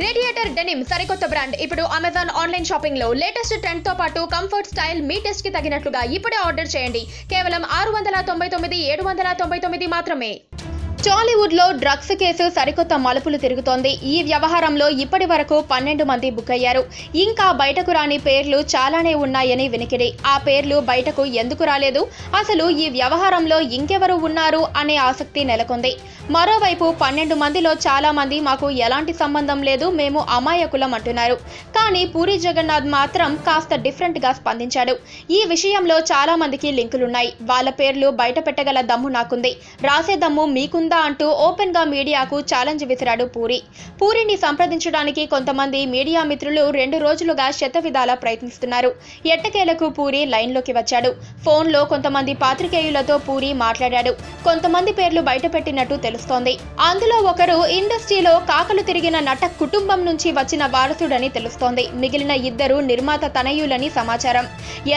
Radiator denim సరికొత్త brand ఇప్పుడు Amazon online shopping లో లేటెస్ట్ ట్రెండ్ తో పాటు కంఫర్ట్ స్టైల్ మీ టెస్ట్ కి తగినట్లుగా ఇప్పుడే ఆర్డర్ చేయండి. కేవలం 699 799 మాత్రమే. టాలీవుడ్ లో డ్రగ్స్ కేసు సరికొత్త మలుపులు తిరుగుతోంది. ఈ వ్యవహారంలో ఇప్పటి వరకు 12 మంది బుక్ అయ్యారు. ఇంకా బయటకు రాని పేర్లు చాలానే ఉన్నాయని వినికిడి. ఆ పేర్లు బయటకు ఎందుకు రాలేదు, అసలు ఈ వ్యవహారంలో ఇంకెవరు ఉన్నారు అనే ఆసక్తి నెలకొంది. మరోవైపు 12 మందిలో చాలా మంది మాకు ఎలాంటి సంబంధం లేదు, మేము అమాయకులం అంటున్నారు. కానీ పూరి జగన్నాథ్ మాత్రం కాస్త డిఫరెంట్ గా స్పందించాడు. ఈ విషయంలో చాలా మందికి లింకులున్నాయి, వాళ్ళ పేర్లు బయట పెట్టగల దమ్ము నాకుంది, రాసే దమ్ము మీకుందా అంటూ ఓపెన్ గా మీడియాకు ఛాలెంజ్ విసిరాడు పూరి. పూరిని సంప్రదించడానికి కొంతమంది మీడియా మిత్రులు 2 రోజులుగా శతవిధాలా ప్రయత్నిస్తున్నారు. ఎట్టకేలకు పూరి లైన్ లోకి వచ్చాడు. ఫోన్ లో కొంతమంది పాత్రికేయులతో పూరి మాట్లాడాడు. కొంతమంది పేర్లు బయట పెట్టినట్టు తెలుస్తోంది. అందులో ఒకరు ఇండస్ట్రీలో కాకలు తిరిగిన నట కుటుంబం నుంచి వచ్చిన వారసుడని తెలుస్తోంది. మిగిలిన 2 నిర్మాత తనయులని సమాచారం.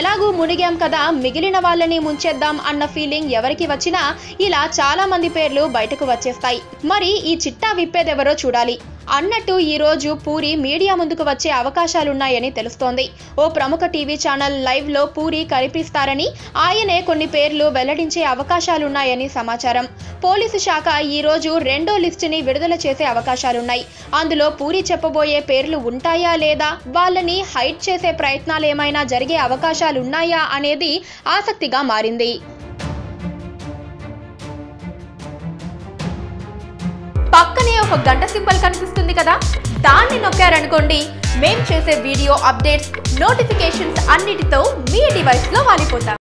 ఎలాగూ మునిగాం కదా, మిగిలిన వాళ్ళని ముంచేద్దాం అన్న ఫీలింగ్ ఎవరికి వచ్చినా ఇలా చాలా మంది పేర్లు బయటకు వచ్చేస్తాయి. మరి ఈ చిట్టా విప్పేదెవరో చూడాలి అన్నట్టు ఈ రోజు పూరి మీడియా ముందుకు వచ్చే అవకాశాలున్నాయని తెలుస్తోంది. ఓ ప్రముఖ టీవీ ఛానల్ లైవ్ లో పూరి కనిపిస్తారని, ఆయనే కొన్ని పేర్లు వెల్లడించే అవకాశాలున్నాయని సమాచారం. పోలీసు శాఖ ఈ రోజు 2వ లిస్టుని విడుదల చేసే అవకాశాలున్నాయి. అందులో పూరి చెప్పబోయే పేర్లు ఉంటాయా లేదా, వాళ్ళని హైడ్ చేసే ప్రయత్నాలు ఏమైనా జరిగే అవకాశాలున్నాయా అనేది ఆసక్తిగా మారింది. పక్కనే ఒక గంట సింబల్ కనిపిస్తుంది కదా, దాన్ని నొక్కారనుకోండి, మేం చేసే వీడియో అప్డేట్స్, నోటిఫికేషన్స్ అన్నిటితో మీ డివైస్ లో వాలిపోతాం.